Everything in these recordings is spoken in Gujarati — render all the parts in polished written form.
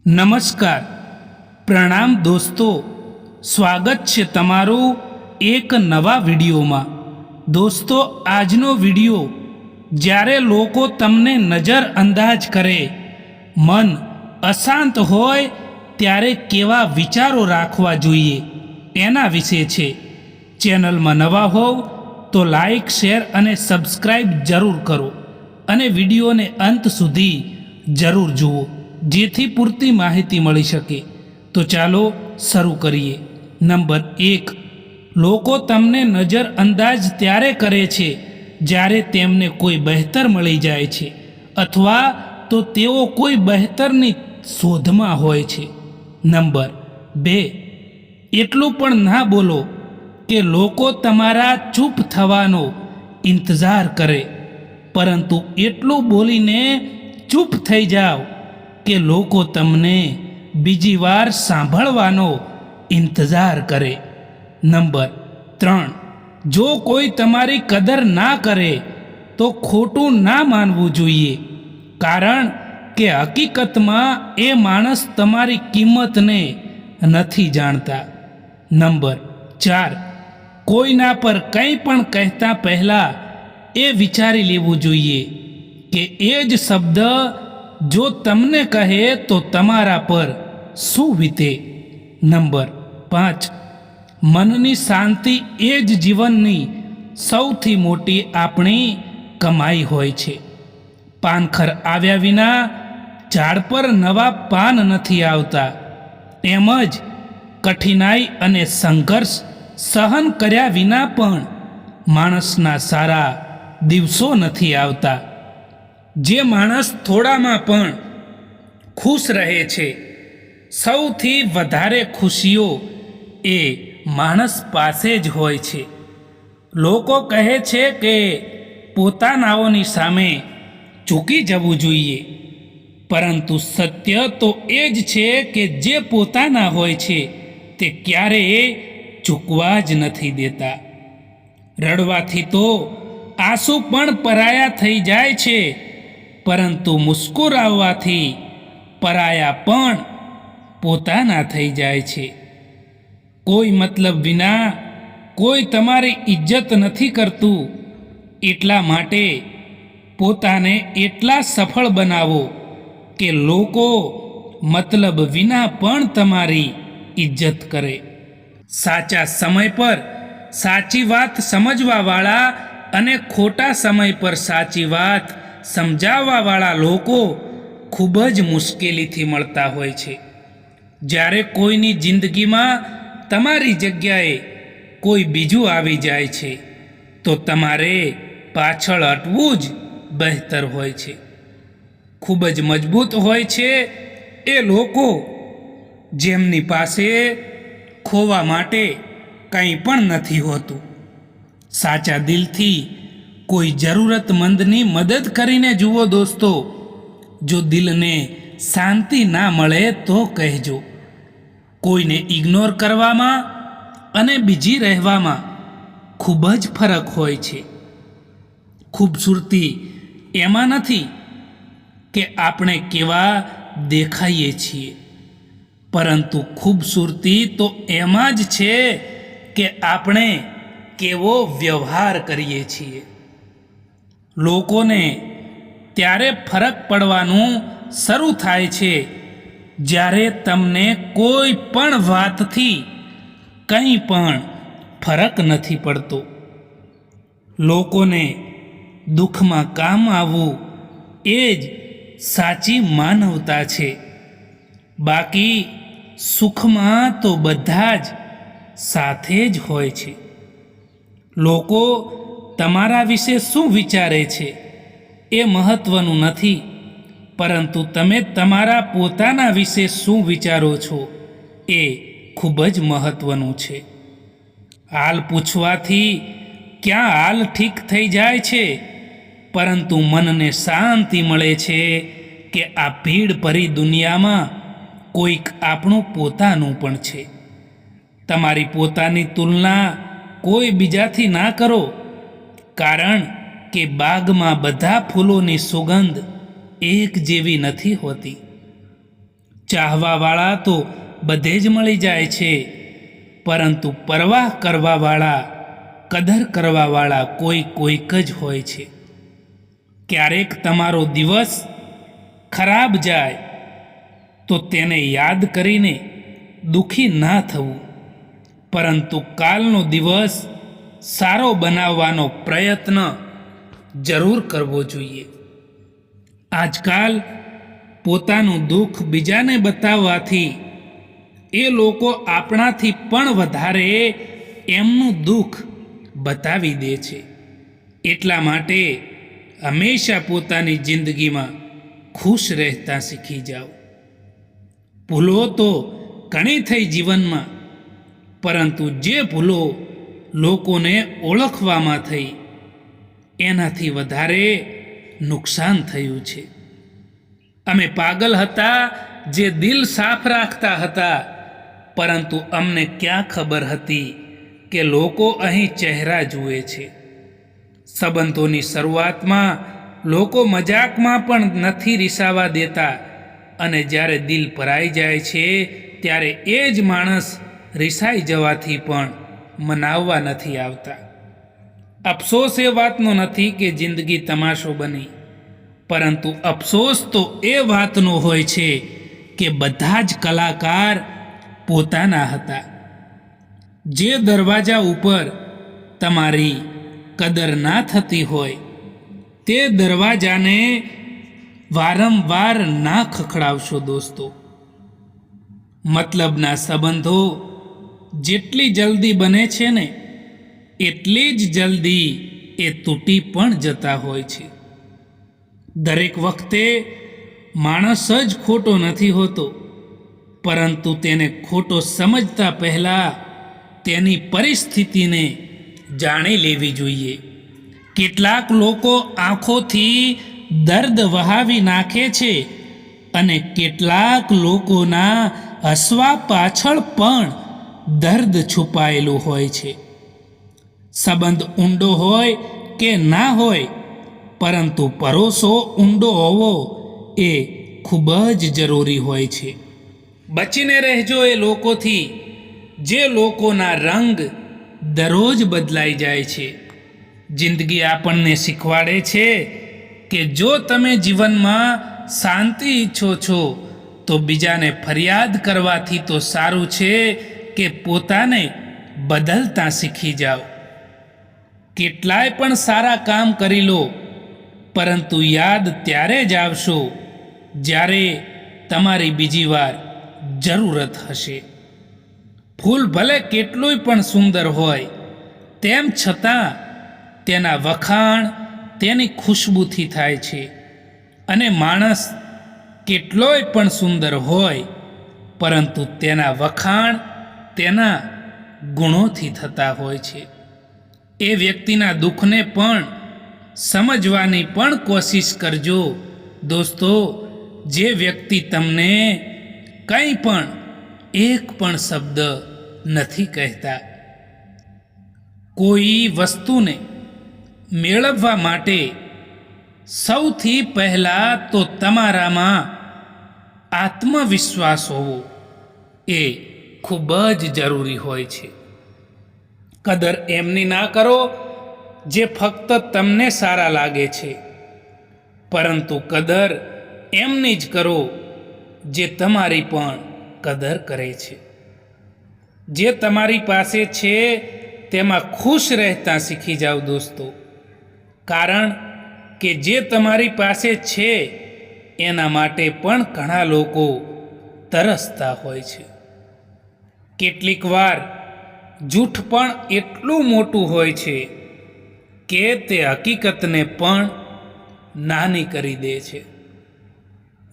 નમસ્કાર, પ્રણામ દોસ્તો, સ્વાગત છે તમારું એક નવા વિડીયોમાં। દોસ્તો, આજનો વિડીયો જ્યારે લોકો તમને નજરઅંદાજ કરે, મન અશાંત હોય ત્યારે કેવા વિચારો રાખવા જોઈએ એના વિશે છે। ચેનલમાં નવા હોવ તો લાઈક, શેર અને સબસ્ક્રાઈબ જરૂર કરો અને વિડીયોને અંત સુધી જરૂર જુઓ, જેથી પૂરતી માહિતી મળી શકે। તો ચાલો શરૂ કરીએ। નંબર 1, લોકો તમને નજરઅંદાજ ત્યારે કરે છે જ્યારે તેમને કોઈ બહેતર મળી જાય છે અથવા તો તેઓ કોઈ બહેતરની શોધમાં હોય છે। નંબર 2, એટલું પણ ના બોલો કે લોકો તમારા ચૂપ થવાનો ઇંતજાર કરે, પરંતુ એટલું બોલીને ચૂપ થઈ જાઓ કે લોકો તમને બીજી વાર સાંભળવાનો ઇંતજાર કરે। નંબર 3, જો કોઈ તમારી કદર ના કરે તો ખોટું ના માનવું જોઈએ, કારણ કે હકીકતમાં એ માણસ તમારી કિંમતને નથી જાણતા। નંબર 4, કોઈના પર કંઈ પણ કહેતા પહેલાં એ વિચારી લેવું જોઈએ કે એ જ શબ્દ જો તમને કહે તો તમારા પર શું વીતે। નંબર 5, મનની શાંતિ એ જ જીવનની સૌથી મોટી આપણી કમાઈ હોય છે। પાનખર આવ્યા વિના ઝાડ પર નવા પાન નથી આવતા, એમ જ કઠિનાઈ અને સંઘર્ષ સહન કર્યા વિના પણ માણસના સારા દિવસો નથી આવતા। જે માણસ થોડામાં પણ ખુશ રહે છે, સૌથી વધારે ખુશીઓ એ માણસ પાસે જ હોય છે। લોકો કહે છે કે પોતાનાઓની સામે ઝૂકી જવું જોઈએ, પરંતુ સત્ય તો એ જ છે કે જે પોતાના હોય છે તે ક્યારેય ઝૂકવા જ નથી દેતા। રડવાથી તો આંસુ પણ પરાયા થઈ જાય છે, પરંતુ મુસ્કુરાવવાથી પરાયા પણ પોતાના થઈ જાય છે। કોઈ મતલબ વિના કોઈ તમારી ઇજ્જત નથી કરતું, એટલા માટે પોતાને એટલા સફળ બનાવો કે લોકો મતલબ વિના પણ તમારી ઇજ્જત કરે। સાચા સમય પર સાચી વાત સમજવાવાળા અને ખોટા સમય પર સાચી વાત સમજાવવાવાળા લોકો ખૂબ જ મુશ્કેલીથી મળતા હોય છે। જ્યારે કોઈની જિંદગીમાં તમારી જગ્યાએ કોઈ બીજું આવી જાય છે તો તમારે પાછળ હટવું જ બહેતર હોય છે। ખૂબ જ મજબૂત હોય છે એ લોકો જેમની પાસે ખોવા માટે કંઈ પણ નથી હોતું। સાચા દિલથી કોઈ જરૂરતમંદની મદદ કરીને જુઓ દોસ્તો। જો દિલને શાંતિ ના મળે તો કહેજો। કોઈને ઇગ્નોર કરવામાં અને બીજી રહેવામાં ખૂબ જ ફરક હોય છે। ખૂબસૂરતી એમાં નથી કે આપણે કેવા દેખાઈએ છીએ, પરંતુ ખૂબસૂરતી તો એમાં જ છે કે આપણે કેવો વ્યવહાર કરીએ છીએ। લોકોને ત્યારે ફરક પડવાનું શરૂ થાય છે જ્યારે તમને કોઈ પણ વાતથી કંઈ પણ ફરક નથી પડતો। લોકોને દુઃખમાં કામ આવવું એ જ સાચી માનવતા છે, બાકી સુખમાં તો બધા જ સાથે જ હોય છે। લોકો તમારા વિશે શું વિચારે છે એ મહત્વનું નથી, પરંતુ તમે તમારા પોતાના વિશે શું વિચારો છો એ ખૂબ જ મહત્વનું છે। હાલ પૂછવાથી ક્યાં હાલ ઠીક થઈ જાય છે, પરંતુ મનને શાંતિ મળે છે કે આ ભીડ ભરી દુનિયામાં કોઈક આપણું પોતાનું પણ છે। તમારી પોતાની તુલના કોઈ બીજાથી ના કરો, કારણ કે બાગમાં બધા ફૂલોની સુગંધ એક જેવી નથી હોતી। ચાહવાવાળા તો બધે જ મળી જાય છે, પરંતુ પરવાહ કરવાવાળા, કદર કરવાવાળા કોઈક જ હોય છે. ક્યારેક તમારો દિવસ ખરાબ જાય તો તેને યાદ કરીને દુઃખી ના થવું, પરંતુ કાલનો દિવસ સારો બનાવવાનો પ્રયત્ન જરૂર કરવો જોઈએ. આજકાલ પોતાનું દુઃખ બીજાને બતાવવાથી એ લોકો આપણાથી પણ વધારે એમનું દુઃખ બતાવી દે છે. એટલા માટે હંમેશા પોતાની જિંદગીમાં ખુશ રહેતા શીખી જાઓ. ભૂલો તો ઘણી થઈ જીવનમાં, પરંતુ જે ભૂલો લોકોને ઓળખવામાં થઈ એનાથી વધારે નુકસાન થયું છે. અમે પાગલ હતા જે દિલ સાફ રાખતા હતા, પરંતુ અમને ક્યાં ખબર હતી કે લોકો અહીં ચહેરા જુએ છે. સંબંધોની શરૂઆતમાં લોકો મજાકમાં પણ નથી રિસાવા દેતા, અને જ્યારે દિલ ભરાઈ જાય છે ત્યારે એ જ માણસ રિસાઈ જવાથી પણ મનાવવા નથી આવતા. અફસોસ એ વાતનો નથી કે જિંદગી તમાશો બની, પરંતુ અફસોસ તો એ વાતનો હોય છે કે બધા જ કલાકાર પોતાના હતા. જે દરવાજા ઉપર તમારી કદર ના થતી હોય તે દરવાજાને વારંવાર ના ખખડાવશો દોસ્તો. મતલબના સંબંધો જેટલી જલ્દી બને છે ને એટલી જ જલ્દી એ તૂટી પણ જતા હોય છે. દરેક વખતે માણસ જ ખોટો નથી હોતો, પરંતુ તેને ખોટો સમજતા પહેલાં તેની પરિસ્થિતિને જાણી લેવી જોઈએ. કેટલાક લોકો આંખોથી દર્દ વહાવી નાખે છે અને કેટલાક લોકોના હસવા પાછળ પણ દર્દ છુપાયેલું હોય છે. સંબંધ ઊંડો હોય કે ના હોય, પરંતુ ભરોસો ઊંડો હોવો એ ખૂબ જ જરૂરી હોય છે. બચીને રહેજો એ લોકોથી જે લોકોના રંગ દરરોજ બદલાઈ જાય છે. જિંદગી આપણને શીખવાડે છે કે જો તમે જીવનમાં શાંતિ ઈચ્છો છો તો બીજાને ફરિયાદ કરવાથી તો સારું છે કે પોતાને બદલતા શીખી જાઓ. કેટલાય પણ સારા કામ કરી લો, પરંતુ યાદ ત્યારે જ આવશો જ્યારે તમારી બીજી વાર જરૂરત હશે. ફૂલ ભલે કેટલુંય પણ સુંદર હોય, તેમ છતાં તેના વખાણ તેની ખુશ્બુથી થાય છે, અને માણસ કેટલોય પણ સુંદર હોય, પરંતુ તેના વખાણ તેના ગુણોથી થતા હોય છે. એ વ્યક્તિના દુઃખને પણ સમજવાની પણ કોશિશ કરજો દોસ્તો. જે વ્યક્તિ તમને કંઈ પણ એક પણ શબ્દ નથી કહેતા. કોઈ વસ્તુને મેળવવા માટે સૌથી પહેલાં તો તમારામાં આત્મવિશ્વાસ હોવો એ ખૂબ જ જરૂરી હોય છે. કદર એમની ના કરો જે ફક્ત તમને સારા લાગે છે, પરંતુ કદર એમની જ કરો જે તમારી પણ કદર કરે છે. જે તમારી પાસે છે તેમાં ખુશ રહેતા શીખી જાઓ દોસ્તો, કારણ કે જે તમારી પાસે છે એના માટે પણ ઘણા લોકો તરસતા હોય છે. કેટલીક વાર જૂઠ પણ એટલું મોટું હોય છે કે તે હકીકતને પણ નાની કરી દે છે.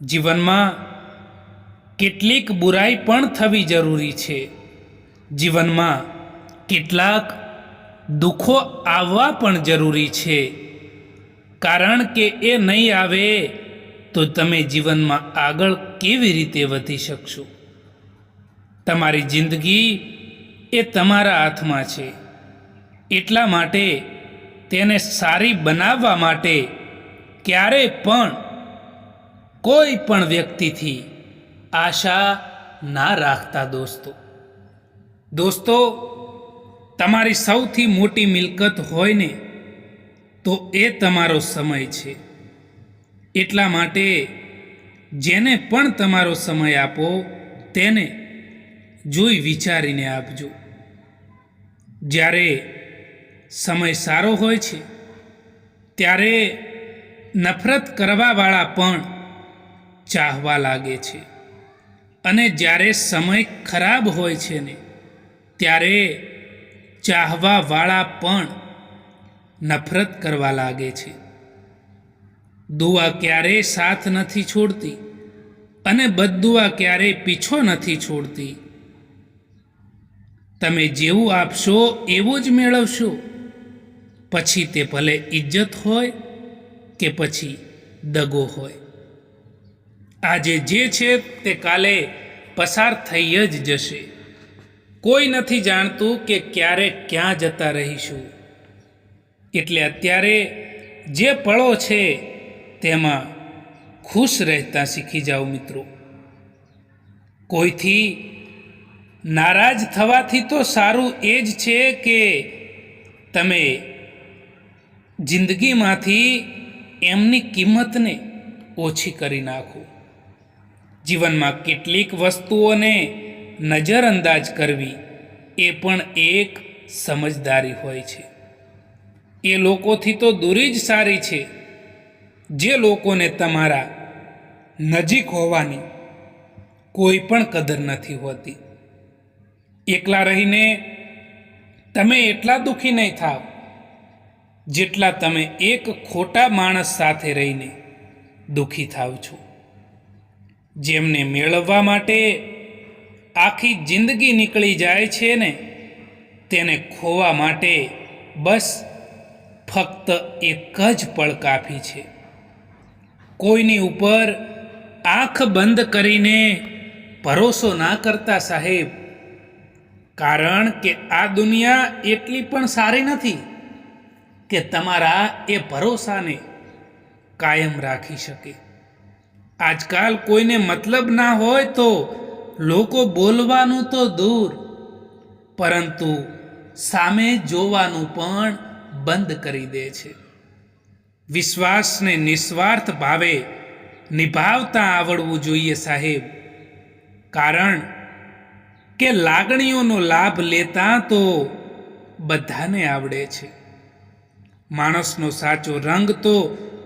જીવનમાં કેટલીક બુરાઈ પણ થવી જરૂરી છે. જીવનમાં કેટલાક દુઃખો આવવા પણ જરૂરી છે, કારણ કે એ નહીં આવે તો તમે જીવનમાં આગળ કેવી રીતે વધી શકશો. તમારી જિંદગી એ તમારા હાથમાં છે, એટલા માટે તેને સારી બનાવવા માટે ક્યારેય પણ કોઈ પણ વ્યક્તિથી આશા ના રાખતા દોસ્તો તમારી સૌથી મોટી મિલકત હોય ને તો એ તમારો સમય છે. એટલા માટે જેને પણ તમારો સમય આપો તેને જોઈ વિચારીને આપજો. જ્યારે સમય સારો હોય છે ત્યારે નફરત કરવાવાળા પણ ચાહવા લાગે છે, અને જ્યારે સમય ખરાબ હોય છે ને ત્યારે ચાહવાવાળા પણ નફરત કરવા લાગે છે. દુઆ ક્યારેય સાથ નથી છોડતી અને બદદુઆ ક્યારેય પીછો નથી છોડતી. તમે જેવું આપશો એવું જ મેળવશો, પછી તે ભલે ઇજ્જત હોય કે પછી દગો હોય. આજે જે છે તે કાલે પસાર થઈ જ જશે. કોઈ નથી જાણતું કે ક્યારે ક્યાં જતા રહીશું. એટલે અત્યારે જે પળો છે તેમાં ખુશ રહેતા શીખી જાઓ મિત્રો. કોઈથી નારાજ થવાથી તો સારું એ જ છે કે તમે જિંદગીમાંથી એમની કિંમતને ઓછી કરી નાખો. જીવનમાં કેટલીક વસ્તુઓને નજરઅંદાજ કરવી એ પણ એક સમજદારી હોય છે. એ લોકોથી તો દૂરી જ સારી છે જે લોકોને તમારા નજીક હોવાની કોઈ પણ કદર નથી હોતી. એકલા રહીને તમે એટલા દુઃખી નહીં થાવ જેટલા તમે એક ખોટા માણસ સાથે રહીને દુઃખી થાવ છો. જેમને મેળવવા માટે આખી જિંદગી નીકળી જાય છે ને તેને ખોવા માટે બસ ફક્ત એક જ પળ કાફી છે. કોઈની ઉપર આંખ બંધ કરીને ભરોસો ના કરતા સાહેબ, કારણ કે આ દુનિયા એટલી પણ સારી નથી કે તમારા એ ભરોસાને કાયમ રાખી શકે. આજકાલ કોઈને મતલબ ના હોય તો લોકો બોલવાનું તો દૂર, પરંતુ સામે જોવાનું પણ બંધ કરી દે છે. વિશ્વાસને નિસ્વાર્થ ભાવે નિભાવતા આવડવું જોઈએ સાહેબ, કારણ કે લાગણીઓનો લાભ લેતા તો બધાને આવડે છે. માણસનો સાચો રંગ તો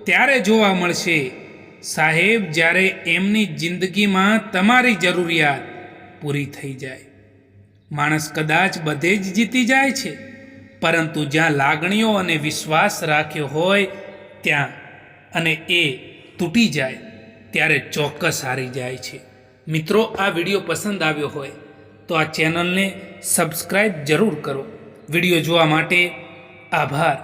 ત્યારે જોવા મળશે સાહેબ જ્યારે એમની જિંદગીમાં તમારી જરૂરિયાત પૂરી થઈ જાય. માણસ કદાચ બધે જ જીતી જાય છે, પરંતુ જ્યાં લાગણીઓ અને વિશ્વાસ રાખ્યો હોય ત્યાં અને એ તૂટી જાય ત્યારે ચોક્કસ હારી જાય છે. મિત્રો, આ વિડીયો પસંદ આવ્યો હોય તો આ ચેનલને સબસ્ક્રાઈબ જરૂર કરો. વિડીયો જોવા માટે આભાર.